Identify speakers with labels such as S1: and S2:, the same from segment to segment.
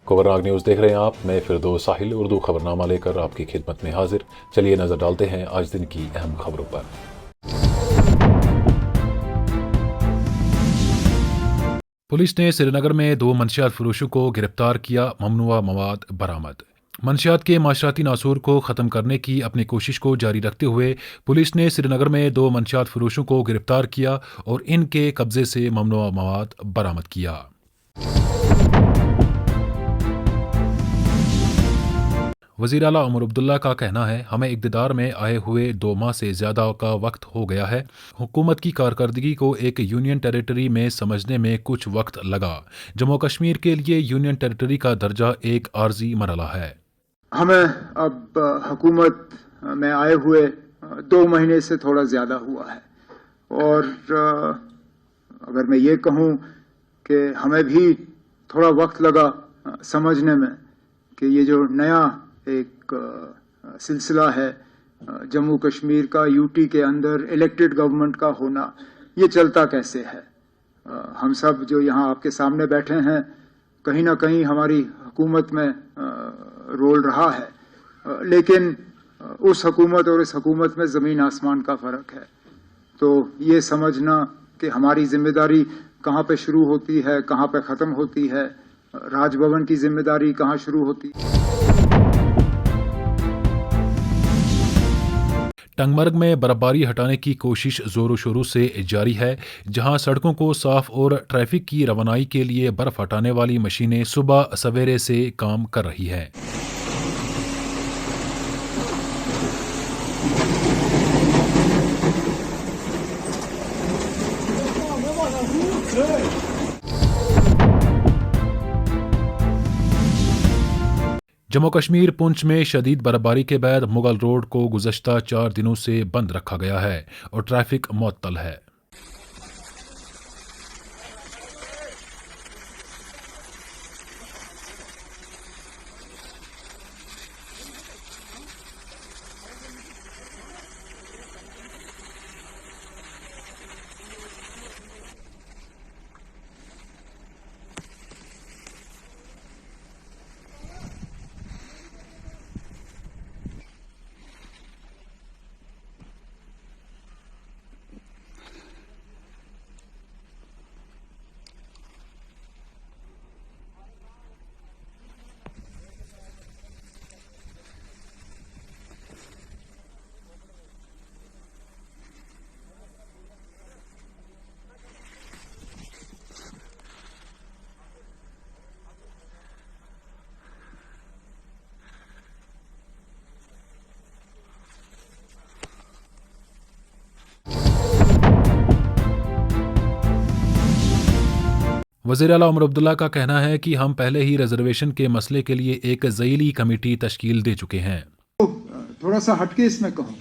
S1: खबरनाक news देख रहे हैं आप। मैं फिरदौस साहिल उर्दू खबरनामा लेकर आपकी खिदमत में हाजिर। चलिए नज़र डालते हैं आज दिन की अहम खबरों पर। पुलिस ने श्रीनगर में 2 मंशियात फरोशों को गिरफ्तार किया, ममनुआ मवाद बरामद। मंशियात के माशराती नासूर को ख़त्म करने की अपनी कोशिश को जारी रखते हुए पुलिस ने श्रीनगर में 2 मंशियात फरोशों को गिरफ्तार किया और इनके कब्जे से ममनुआ मवाद बरामद किया। वज़ीर आला उमर अब्दुल्ला का कहना है, हमें इक़्तिदार में आए हुए 2 माह से ज़्यादा का वक्त हो गया है। हुकूमत की कारकर्दगी को एक यूनियन टेरिटरी में समझने में कुछ वक्त लगा। जम्मू कश्मीर के लिए यूनियन टेरिटरी का दर्जा एक आर्जी मरहला है।
S2: हमें अब हुकूमत में आए हुए 2 महीने से थोड़ा ज़्यादा हुआ है और अगर मैं ये कहूँ कि हमें भी थोड़ा वक्त लगा समझने में कि ये जो नया एक सिलसिला है जम्मू कश्मीर का, यूटी के अंदर इलेक्टेड गवर्नमेंट का होना, ये चलता कैसे है। हम सब जो यहाँ आपके सामने बैठे हैं, कहीं ना कहीं हमारी हुकूमत में रोल रहा है, लेकिन उस हुकूमत और इस हुकूमत में ज़मीन आसमान का फ़र्क है। तो ये समझना कि हमारी जिम्मेदारी कहाँ पे शुरू होती है, कहाँ पे ख़त्म होती है, राजभवन की जिम्मेदारी कहाँ शुरू होती है।
S1: टंगमर्ग में बर्फबारी हटाने की कोशिश जोरों शोरों से जारी है, जहां सड़कों को साफ और ट्रैफिक की रवानाई के लिए बर्फ हटाने वाली मशीनें सुबह सवेरे से काम कर रही हैं। जम्मू कश्मीर पुंछ में शदीद बर्फबारी के बाद मुगल रोड को गुज़श्ता 4 दिनों से बंद रखा गया है और ट्रैफिक मुअत्तल है। वज़ीर आला उमर अब्दुल्ला का कहना है कि हम पहले ही रिजर्वेशन के मसले के लिए एक ज़ईली कमेटी तश्कील दे चुके हैं।
S2: थोड़ा सा हटके इसमें कहूँ,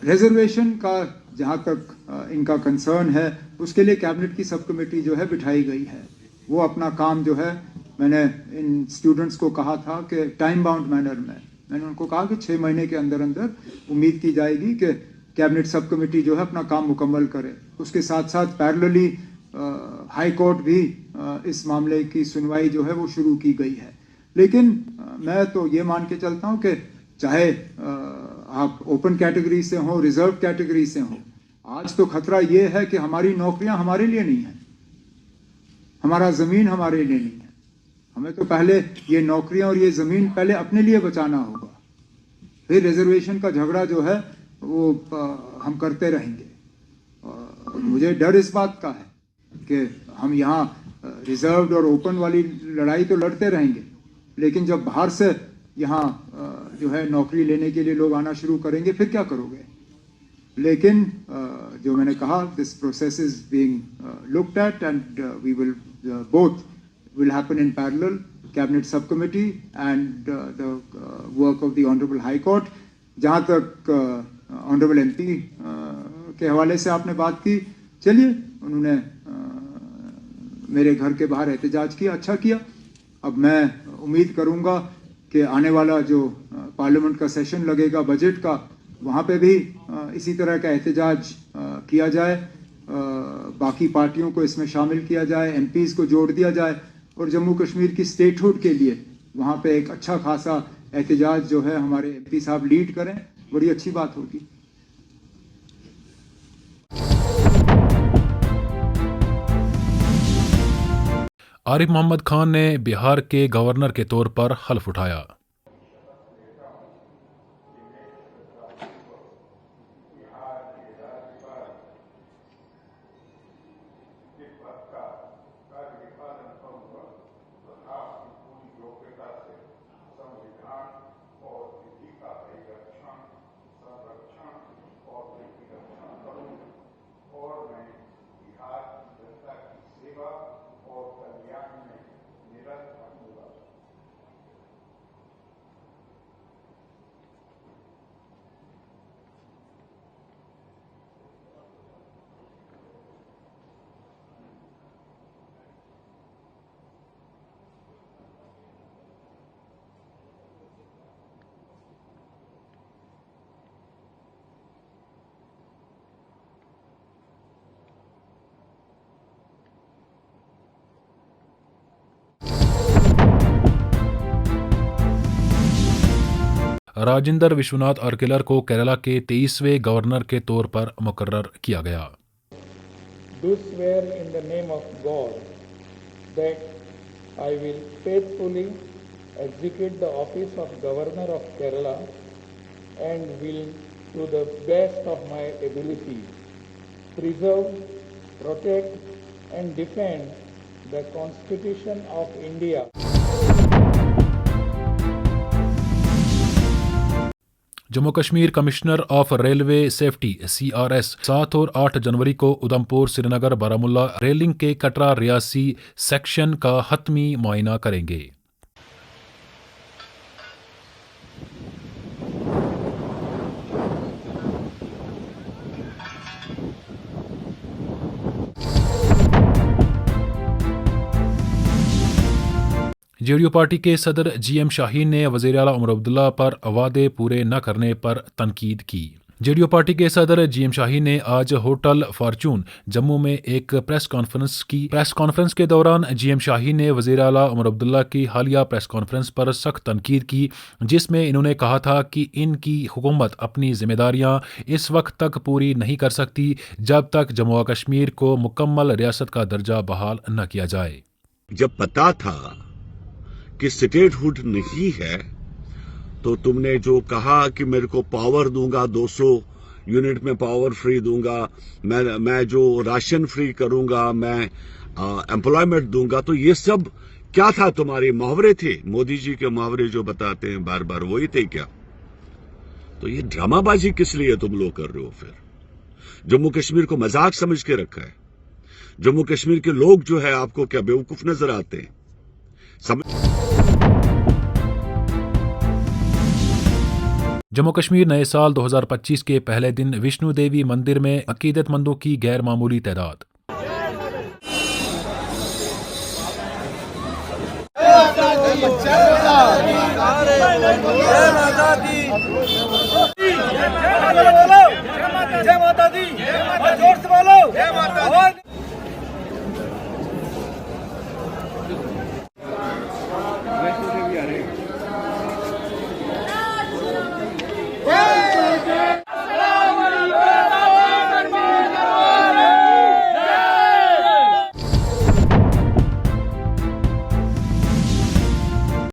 S2: रिजर्वेशन का जहाँ तक इनका कंसर्न है, उसके लिए कैबिनेट की सब कमेटी जो है बिठाई गई है। वो अपना काम जो है, मैंने इन स्टूडेंट्स को कहा था कि टाइम बाउंड मैनर में, मैंने उनको कहा कि 6 महीने के अंदर अंदर उम्मीद की जाएगी कि कैबिनेट सब कमेटी जो है अपना काम मुकम्मल करे। उसके साथ साथ पैरेलली हाई कोर्ट भी इस मामले की सुनवाई जो है वो शुरू की गई है। लेकिन मैं तो ये मान के चलता हूँ कि चाहे आप ओपन कैटेगरी से हो, रिजर्व कैटेगरी से हो, आज तो खतरा ये है कि हमारी नौकरियां हमारे लिए नहीं है, हमारा ज़मीन हमारे लिए नहीं है। हमें तो पहले ये नौकरियां और ये ज़मीन पहले अपने लिए बचाना होगा, फिर रिजर्वेशन का झगड़ा जो है वो हम करते रहेंगे। मुझे डर इस बात का है कि हम यहाँ रिजर्व्ड और ओपन वाली लड़ाई तो लड़ते रहेंगे, लेकिन जब बाहर से यहाँ जो है नौकरी लेने के लिए लोग आना शुरू करेंगे, फिर क्या करोगे। लेकिन जो मैंने कहा, this process is being looked at and we will both will happen in parallel, cabinet subcommittee and the work of the honorable high court. जहाँ तक honorable MP के हवाले से आपने बात की, चलिए, उन्होंने मेरे घर के बाहर एहतजाज किया, अच्छा किया। अब मैं उम्मीद करूँगा कि आने वाला जो पार्लियामेंट का सेशन लगेगा बजट का, वहाँ पे भी इसी तरह का एहतजाज किया जाए, बाकी पार्टियों को इसमें शामिल किया जाए, MPs को जोड़ दिया जाए और जम्मू कश्मीर की स्टेटहुड के लिए वहाँ पे एक अच्छा खासा एहतजाज जो है हमारे एमपी साहब लीड करें, बड़ी अच्छी बात होगी।
S1: आरिफ मोहम्मद खान ने बिहार के गवर्नर के तौर पर हल्फ उठाया। राजेंद्र विश्वनाथ आर्किलर को केरला के 23वें गवर्नर के तौर पर मुकर्रर किया गया।
S3: Do swear in the name of God that I will faithfully execute the office of Governor of Kerala and will, to the best of my ability, preserve, protect, and defend the Constitution of India.
S1: Jammu Kashmir commissioner of railway safety CRS 7 और 8 जनवरी को Udhampur Srinagar Baramulla railing के Katra Reasi section का हतमी मुआयना करेंगे। JDU party के सदर GM Shaheen ने वज़ीर आला उमर अब्दुल्ला पर वादे पूरे न करने पर तनकीद की। जेडीयू पार्टी के सदर GM शाहीन ने आज होटल फॉर्चून जम्मू में एक प्रेस कॉन्फ्रेंस की। प्रेस कॉन्फ्रेंस के दौरान GM शाहीन ने वज़ीर आला उमर अब्दुल्ला की हालिया प्रेस कॉन्फ्रेंस पर सख्त तनकीद की, जिसमें इन्होंने कहा था कि इनकी हुकूमत अपनी जिम्मेदारियां इस वक्त तक पूरी नहीं कर सकती जब तक जम्मू कश्मीर को मुकम्मल रियासत का दर्जा बहाल न किया जाए।
S4: जब पता था कि स्टेटहुड नहीं है तो तुमने जो कहा कि मेरे को पावर दूंगा, 200 यूनिट में पावर फ्री दूंगा, मैं जो राशन फ्री करूंगा, मैं एम्प्लॉयमेंट दूंगा, तो ये सब क्या था? तुम्हारे मुहावरे थे, मोदी जी के मुहावरे जो बताते हैं बार बार, वही थे क्या? तो ये ड्रामाबाजी किस लिए तुम लोग कर रहे हो? फिर जम्मू कश्मीर को मजाक समझ के रखा है। जम्मू कश्मीर के लोग जो है आपको क्या बेवकूफ नजर आते हैं?
S1: जम्मू कश्मीर नए साल 2025 के पहले दिन विष्णु देवी मंदिर में अकीदतमंदों की गैर मामूली तादाद।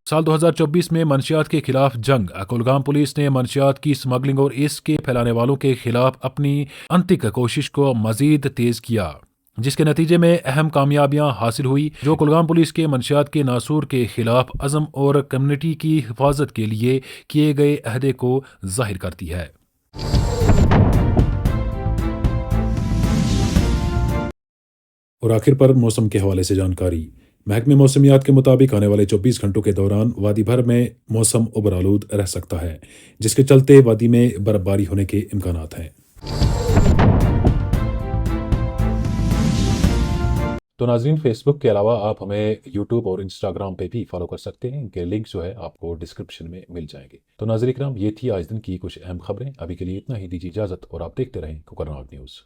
S1: साल 2024 में मंशियात के खिलाफ जंग। कुलगाम पुलिस ने मंशियात की स्मगलिंग और इसके फैलाने वालों के खिलाफ अपनी अंतिक कोशिश को मजीद तेज किया, जिसके नतीजे में अहम कामयाबियां हासिल हुई, जो कुलगाम पुलिस के मंशियात के नासूर के खिलाफ अज़म और कम्युनिटी की हिफाजत के लिए किए गए अहदे को जाहिर करती है। और आखिर पर मौसम के हवाले से जानकारी। महकमे मौसमियात के मुताबिक आने वाले 24 घंटों के दौरान वादी भर में मौसम उबरालूद रह सकता है, जिसके चलते वादी में बर्फबारी होने के इम्कानात हैं। तो नाज़रीन, फेसबुक के अलावा आप हमें यूट्यूब और इंस्टाग्राम पे भी फॉलो कर सकते हैं। इनके लिंक जो है आपको डिस्क्रिप्शन में मिल जाएंगे। तो नाज़रीन इकराम, ये थी आज दिन की कुछ अहम खबरें। अभी के लिए इतना ही, दीजिए इजाज़त और आप देखते रहें कोकरनाग न्यूज़।